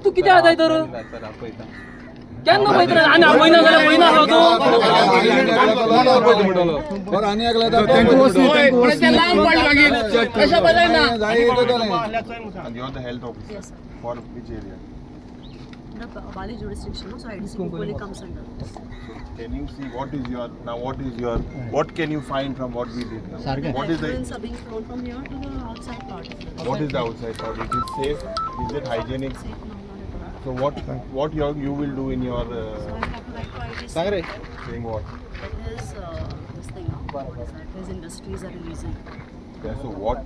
तू किती आता तर केन्ना पळयता आनी महिना जाल्यार महिना रावतो आनी एकला लांब पड मागीर कशा बजायना health officer for which area Bali jurisdiction, so IDC equally comes under. Can you see what is what can you find from what we did now? What is Effluents are being flown from here to the outside part. what is the outside part? It is safe? Is it hygienic? Safe now, not So what you will do in your so I have to write to IDC. saying what? That is this thing now. What is that? His industries are releasing. Yeah, so what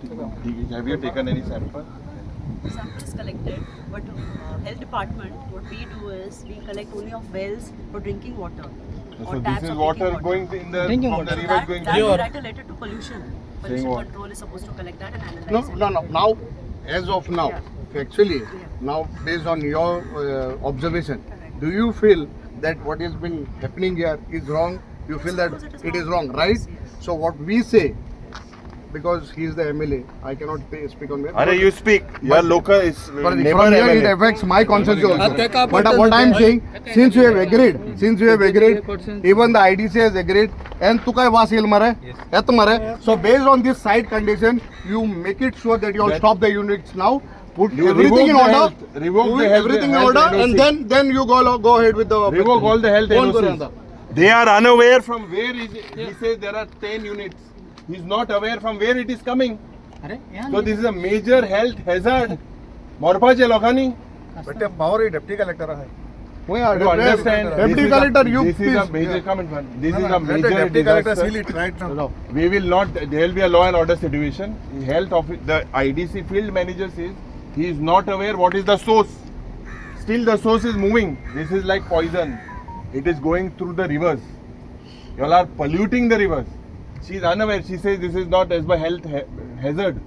have you taken any sample? The sample is collected, but health department, what we do is we collect only of wells for drinking water. So or this taps is for water drinking going in the Drinking from the water. river is going That to we write a letter to pollution. Pollution what? control is supposed to collect that and analyze No, it. no, no. Now, as of now, Yeah. actually, Yeah. now based on your observation, Correct. do you feel that what has been happening here is wrong? You feel that Suppose it is wrong, right? Yes, yes. So what we say, because he is the MLA, I cannot speak on behalf. Are you speak? Your local is But neighbor from here it MLA. affects my conscience also. But what I am saying, since you have agreed, even the IDC has agreed, and tu kai was il mare, et mare. So based on this site condition, you make it sure that you all stop the units now, put You everything in revoke the order, health- revoke put the health- everything in health order, and NOC. then you go ahead with the Revoke all the health Phone NOCs. karo anda. They are unaware from where is it. He says there are 10 units. He is not aware from where it is coming. So this is a major health hazard. मोरपाचे लोकांनी. But the power is deputy collector hai. We You understand? Deputy collector, you This is a please. major comment. This is a major disaster. right now. We will not. There will be a law and order situation. Health of the IDC field manager says he is not aware what is the source. Still the source is moving. This is like poison. It is going through the rivers. You all are polluting the rivers. She is unaware. She says this is not as by health hazard.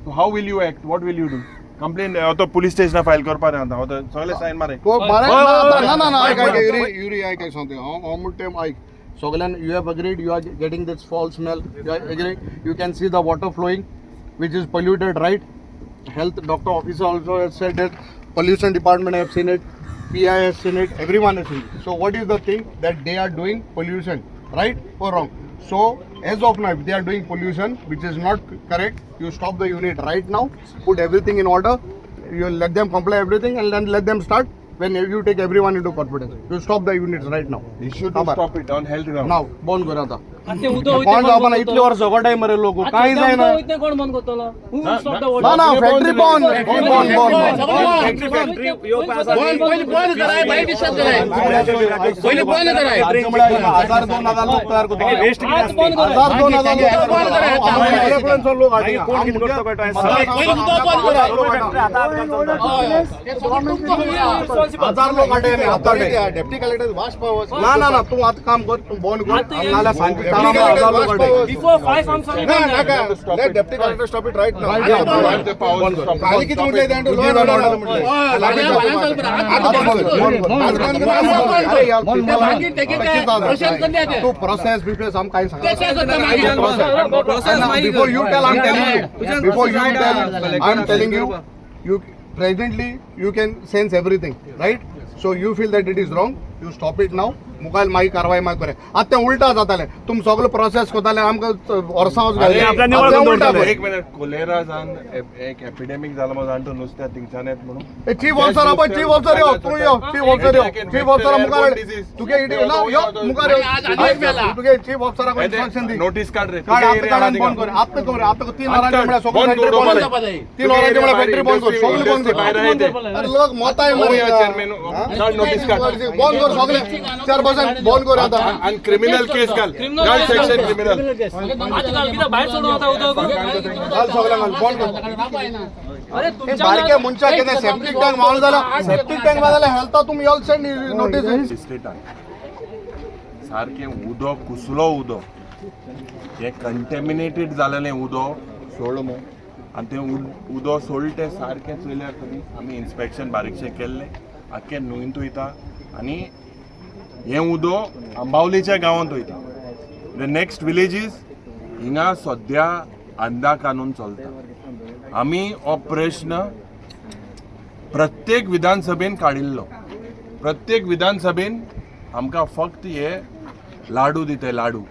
So how will you act? What will you do? Complain. तो police station file कर पा रहे हैं तो सगळे sign मारे. तो मारे ना युरी I काय सांगते how much time I Soglan, you have agreed, you are getting this foul smell, you are agreed, you can see the water flowing which is polluted, right? Health doctor officer also has said that, pollution department have seen it, PI has seen it, everyone has seen it. So what is the thing that they are doing pollution, right or wrong? So as of now, if they are doing pollution which is not correct, you stop the unit right now, put everything in order, you let them comply everything and then let them start. When you take everyone into confidence, you stop the units right now. You should stop it on health ground. Now, bond करा था. ते उदो कोण आपण इतले वर्ष गोटाय मरे लोक काय जाय ना. कोण बंद करतलो हू ना ना फॅक्टरी बंद डेप्टी कलेक्टर वाश पावस ना तू आता काम कर तू बंद कर आम्हाला सांग Before 5 I'm sorry. let deputy collector stop it right now. पालिकेत म्हटले त्यांनी law and order म्हटले. तू प्रोसेस बिफोर हम काय सांग before you tell I'm telling you before you tell I'm telling you presently you can sense everything, right? So you feel that it is wrong, you stop it now. मुखाल माई कारवाई माई करे आता उलटा जाताले तुम सगळं प्रोसेस कोताले आमका वर्सांच घाले एक मिनिट कोलेरा जान एक एपिडेमिक जाला मग जाणतो नुसत्या तिंगच्यान येत म्हणून चीफ ऑफिसर आपण चीफ ऑफिसर यो तू यो चीफ ऑफिसर मुखार तुगे इडी ना यो मुखार तुगे चीफ ऑफिसर को इंस्ट्रक्शन दी नोटीस काढ रे काढ आता फोन कर आता 3 ऑरेंज मला सगळं फॅक्टरी बंद 3 ऑरेंज मला फॅक्टरी बंद कर सगळं बंद कर अरे लोक मत आहे मरे चेअरमॅन नोटीस काढ बंद कर सगळे 4% बंद कर आता आणि क्रिमिनल केस घाल सेक्शन क्रिमिनल आजकाल किती बाहेर सोडून आता उदो घाल सगळं घाल बंद कर अरे हे बारके मुंचा किती सेप्टिक टँक माल झाला सेप्टिक टँक झाला हेल्थ तुम्ही ऑल सेंड नोटीस सारखे उदो कुसलो उदो हे कंटॅमिनेटेड जालेलें उदो सोड मो आनी तें उदो सोडले सारकें चयल्यार तरी आमी इन्स्पेक्शन बारीकशें केल्लें आख्खें न्हंयत वयता आनी हें उदो आंबावलेच्या गांवांत वयता द नेक्स्ट विलेजीस हिंगा सद्या अंधा कानून चलता आमी हो प्रश्न प्रत्येक विधानसभेन काडिल्लो. प्रत्येक विधानसभेन आमकां फक्त हे लाडू दिताय, लाडू.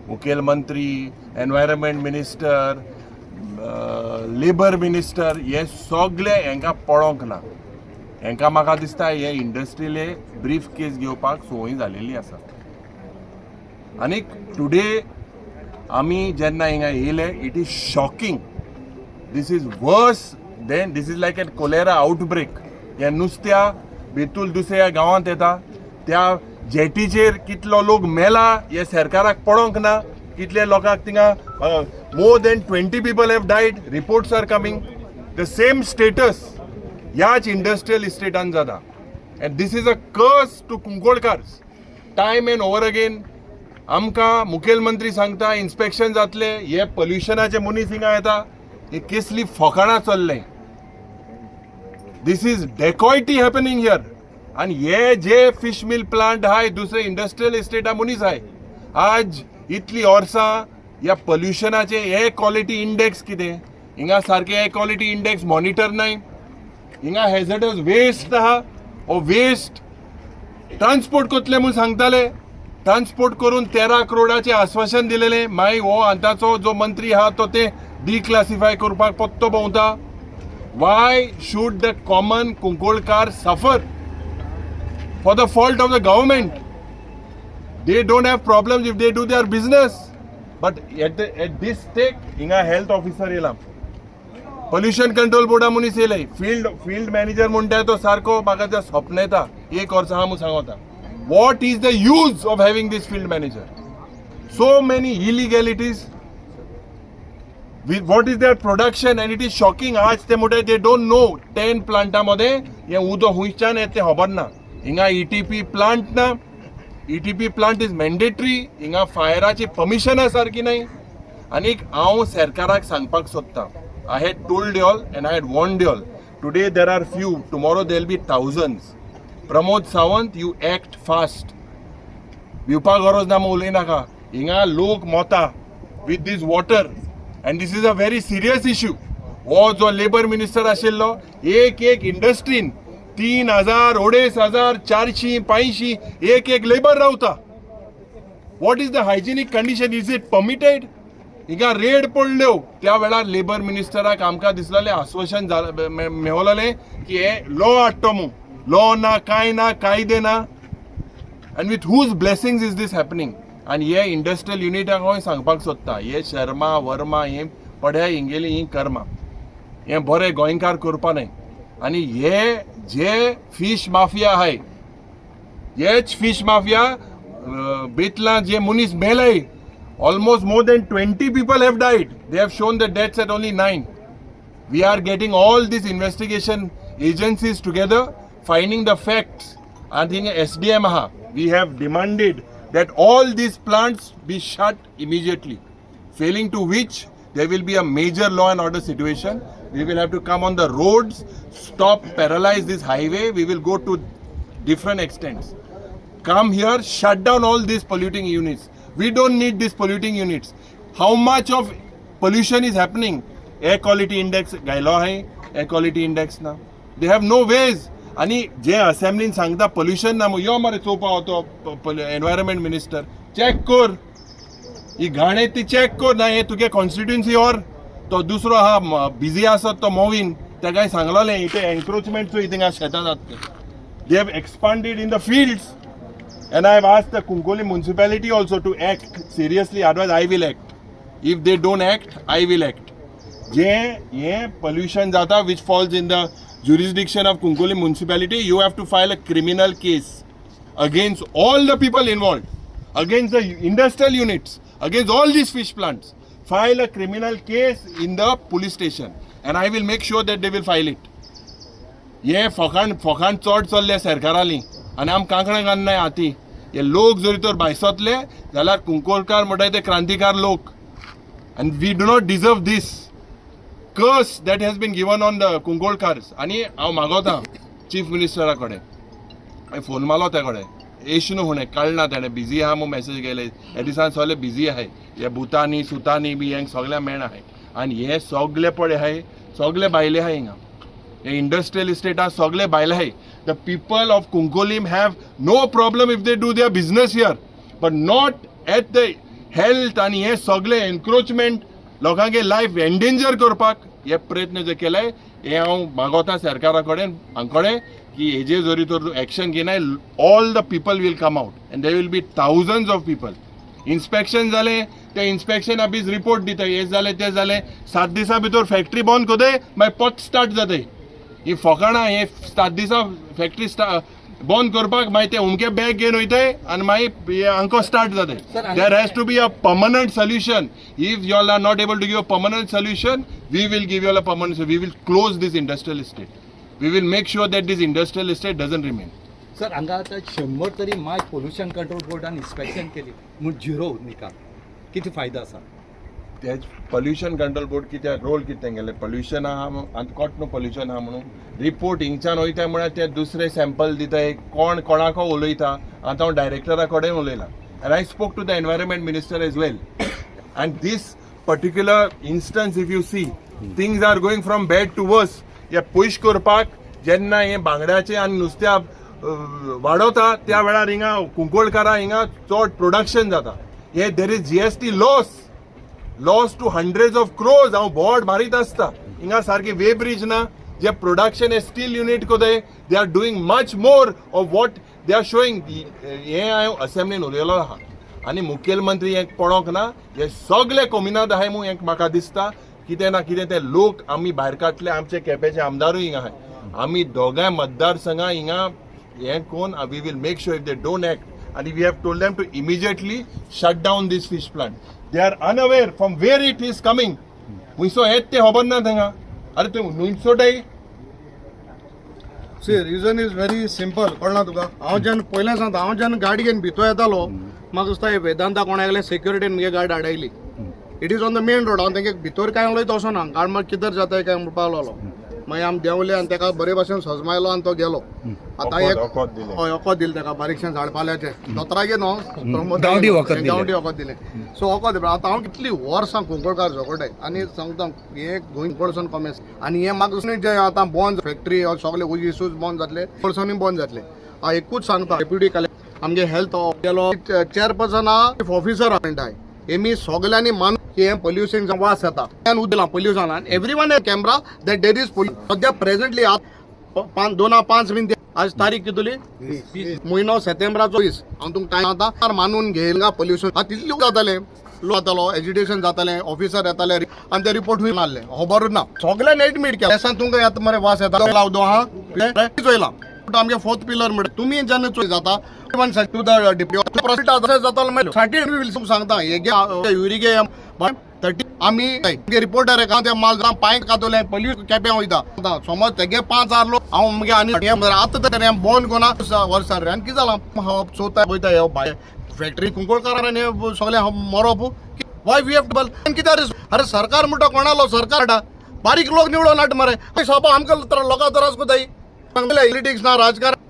मुखेलमंत्री, एनवायरमेंट मिनिस्टर, लेबर मिनिस्टर, हे सगळे हांकां पळोवंक ना. हांकां म्हाका दिसता हे इंडस्ट्रीले ब्रीफ केस घेवपाक संवय जालेली आसा. आनीक टुडे आमी जेन्ना हिंगा येयले, it is shocking. This is worse than, this is like an cholera outbreak. हे नुस्त्या बेतूल दुसऱ्या गांवांत येता, त्या जेटीचेर कितलो लोक मेला हे सरकाराक पळोवंक ना. कितले लोकांक थिंगा more than 20 people have died. Reports are coming. The same status ह्याच इंडस्ट्रियल इस्टेटान जाता. And this is a curse to Kunkolkars. Time and over again आमकां मुखेलमंत्री सांगता इन्स्पेक्शन जातले, हे पोल्युशनाचे मनीस हिंगा येता, हे कसली फकाणां चल्ले. दिस इज डेकॉयटी हॅपनिंग हियर. आनी हे जे फिश मिल प्लांट आहाय, दुसरे इंडस्ट्रियल इस्टेटा मनीस आहाय, आज इतली वर्सां ह्या पोल्युशनाचे हे क्वॉलिटी इंडेक्स कितें, हिंगा सारके हे क्वॉलिटी इंडेक्स मॉनिटर नाय. हिंगा हेझर्डस वेस्ट आहा, हो वेस्ट ट्रान्सपोर्ट कोतले म्हूण सांगताले. ट्रान्सपोर्ट करून 13 करोडाचे आश्वासन दिलेले. मागीर हो आतांचो जो मंत्री आहा तो ते डिक्लासिफाय करपाक पत्तो भोंवता. Why should the common Kunkolkar suffer for the fault of the government? They don't have problems if they do their business. But at this stake, हिंगा हेल्थ ऑफिसर येला, पोल्युशन कंट्रोल बोर्डा मनीस येयले, फील्ड मॅनेजर म्हणटा तो सारको म्हाका त्या स्वप्न येता 1 वर्स आहा म्हणून सांगता. What is the use of having this field manager? So many illegalities. What is their production? And it is shocking. आज ते म्हणटा they don't know 10 प्लांटामध्ये हे उदो हुंयच्यान येता तें खबर ना. हिंगा ETP प्लांट ना. ETP plant is mandatory. हिंगा फायराची परमिशनां सारकी नाही. आनीक हांव सरकाराक सांगपाक सोदतां, I had told you all and I had warned you all. Today there are few, tomorrow there will be thousands. Pramod Sawant, you act fast. भिवपाक गरज ना म्हूण उलयनाका. हिंगा लोक मोता with this water and this is a very serious issue. हो जो labour minister आशिल्लो, एक इंडस्ट्रीन 3,000, 2,500, 400, 500 एक लेबर रावता. What is the hygienic condition? Is it permitted? हिंगा रेड पडल्यो त्या वेळार लेबर मिनिस्टराक आमकां दिसलेलें आश्वासन मेळलेलें की हे लॉ हाडटा म्हूण. लॉ ना, कांय ना, कायदे ना. आनी with whose blessings is this happening. आनी हे इंडस्ट्रियल युनिटाक हांव सांगपाक सोदता, हे शर्मा वर्मा हे पड्या हिंगेली ही कर्मा, हे बरें गोंयकार करपा न्हय. आनी हे जे फीश माफिया आहाय, हेच फीश माफिया बेतलां जे मनीस मेलाय, almost more than 20 people have died. They have shown the deaths at only 9. We are getting all these investigation agencies together, finding the facts. I think SDM we have demanded that all these plants be shut immediately. Failing to which there will be a major law and order situation. We will have to come on the roads, stop, paralyze this highway. We will go to different extents. Come here, shut down all these polluting units. We don't need these polluting units. How much of pollution is happening? Air quality index गायलो आहे, air quality index ना. They have no ways. आणि जे असेंब्लीन सांगता pollution ना, यो मरे चोवपा होतो environment minister, check कर ही घाणे ती चेक कर ना. हे तुगे कॉन्स्टिट्युएन्सी और तो दुसरो आहा बिजी आसत तो मोवीन, तेकाय सांगलोलें इथे एन्क्रोचमेंट चो हिंगा शेतां जाता. They have expanded in the fields. And I have asked the Kunkoli municipality also to act seriously, otherwise I will act. If they don't act, I will act. Je pollution jata which falls in the jurisdiction of Kunkoli municipality, you have to file a criminal case against all the people involved, against the industrial units, against all these fish plants. File a criminal case in the police station and I will make sure that they will file it. हे फकाण चड चल्ले सरकाराली आनी आम कांकणां घालनाय हाती. हे लोक जरी तर भायसतले जाल्यार कुंकोळकार म्हणटाय ते क्रांतिकार लोक. आनी we do not deserve this curse that has been given on the Kunkolkars. आनी हांव मागोतां चीफ मिनिस्टरा कडेन, हांवें फोन मारलो ते कडेन, येश न्हू म्हणे कळना, तेणें बिजी आहा म्हूण मॅसेज केले. हे दिसान सगळे बिजी आहाय, हे भुतानी सुतानी बी हेंक सगळ्या मेण आहाय. आनी हे सगळे पळय आहाय सगळे भायले आहाय हिंगा. हे इंडस्ट्रियल इस्टेटा सगळे भायले आहाय. The people of Cuncolim have no problem if they do their business here, but not at the health आनी हे सगळे एन्क्रोचमेंट लोकांगे लायफ एंडेंजर करपाक हे प्रयत्न जे केले हे हांव मागोता सरकारा कडेन हांगकडे की हेजे जरी तर एक्शन घेनाय all the people will come out and they will be thousands of people. Inspection जाले ते इन्स्पेक्शन ऑफिस रिपोर्ट दिता हे जाले ते जाले 7 दिसां भितर फॅक्टरी बंद कोदय मागीर परत स्टार्ट जाताय. ही फकाणां हे 7 दिसां फॅक्टरी बंद करपाक मागीर ते उमके बॅग घेवन वयताय आनी मागीर हांको स्टार्ट जाताय. There has to be a permanent solution. If you all are not able to give a permanent solution we will give you all a permanent. We will close this industrial estate. We will make sure that this industrial estate doesn't remain. Sir हांगा आतां 100 तरी माय pollution control बोर्डान inspection केली म्हूण 0 निकाल. किती फायदो आसा? तेच पोल्युशन कंट्रोल बोर्ड कितें रोल कितें गेले पोल्युशन आहा आनी कोट न्हू पोल्युशन आहा म्हणून रिपोर्ट हिंगच्यान वयता म्हळ्यार ते दुसरे सॅम्पल दिताय कोण कोणाको उलयता. आतां हांव डायरेक्टरा कडेन उलयलां and I spoke to the environment minister as well and this particular instance if you see things are going from bad to worse. हे पयश करपाक जेन्ना हे बांगड्याचे आनी नुस्त्या वाडवता त्या वेळार हिंगा कुंकोळकारां हिंगा चड प्रोडक्शन जाता. हे there is GST loss to hundreds of crores. हांव बोर्ड मारीत आसता हिंगा सारकी वे ब्रिज ना जे प्रोडक्शन हे स्टील युनिट कोदय they are doing much more of what they are showing. हे हांव असेंब्लीन उलयलो आहा आनी मुखेलमंत्री हें पळोवंक ना. हे सगळे कोमिनाद आहाय म्हूण हें म्हाका दिसता. कितें ना कितें ते लोक आमी भायर काडले आमचे केपेचे आमदारूय हिंगा आहाय. आमी दोगांय मतदारसंघां हिंगा हें कोण we will make sure if they don't act and we have told them to immediately shut down this fish plant. They are unaware from where it is coming. Muiso et te hobar na thanga. Are tu nuinso dai. See, reason is very simple. कळना तुका हांव जेन्ना पयलें सांगता हांव जेन्ना गाडी घेवन भितर येतालो म्हाका दिसता वेदांता कोणागले सेक्युरिटीन म्हगे गाडी आडायली. It is on the main road. हांव तेंगे भितर कांय उलयता वचो ना कारण म्हाका किधर जाताय काय म्हणपाक लागलो. मागीर आमी देंवले आनी तेका बरे भशेन सजमायलो आनी तो गेलो. आतां एक वखद दिलें तेका बारीकशें झाड पाल्याचें दोतरागे न्हू गांवठी वखद दिलें. सो वखद दिलें. आतां हांव कितलीं वर्सां कुंकोळकार झगडटाय आनी सांगता हे गोंय पडसून कमी आनी हे म्हाका दिसता जे आतां बंद फॅक्टरी सगळे इशूज बंद जातले पडसून बंद जातले. हांव एकूच सांगता डेप्युटी कलेक्टर आमगे हेल्थ गेलो चेअरपर्सन आहा ऑफिसर आहा हेमी सगळ्यांनी मान की हे पोल्युशन वास येता उदला पोल्युशन आनी everyone A camera that there is सद्या प्रेझेंटली 2005 बीन आज तारीख कितली म्हयनो सप्टेंबराचो 20. हांव तुमकां टायम आतां मानून घेयला पोल्युशन तितली जातालें लो जातालो एज्युटेशन जातालें ऑफिसर येताले आनी ते रिपोर्ट हूंय मारले खबरूच ना सगळ्यांनी एडमीट केलें. सांग तुमकां येता मरे वास येता लावदो हा चोयला आमगे 4th पिलर म्हणटा तुमी जेन्ना चोय जाता टू द डिप्युटी प्रॉफिट जातालो मागीर सर्टिफिकेट विल सांगता हे युरिगे 30 आमी रिपोर्टर हांव ते माल पांय कातोले पोल्यूशन केप्यां वयता समज तेगे 5,000 लोक हांव मगे आनी आतां तर हें बंद कोना वर्सां रे आनी कितें जालां चोवता वयता हे भायर फॅक्टरी कुंकोळकारांनी सगळे मरोप वाय वी हॅव टू कित्याक अरे सरकार म्हणटा कोणालो सरकार बारीक लोक निवडून हाड मरे सोपा आमकां लोकां त्रास कोताय पॉलिटिक्स ना राजकारण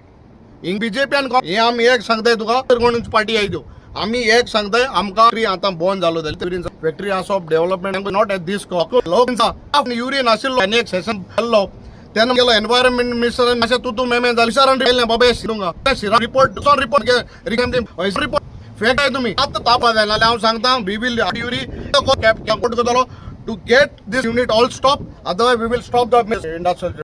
हिंग BJP हे आमी एक सांगताय तुका कोण पार्टी आयद्यो आमी एक सांगताय आमकां आतां बंद जालो फॅक्टरी आसप डेव्हलपमेंट नॉट एट दीस लोक युरिन आशिल्लो आनी एक सेशन जाल्लो तेन्ना गेलो एनवायरमेंट मिनिस्टर मातशें तूं मेमे जालें बाबा रिपोर्ट रिपोर्ट फेक आहे तुम्ही आतां तापा जाय नाल्यार हांव सांगता वी वील युरी कॅम्पोट करतलो to get this unit all stop otherwise we will stop the industrial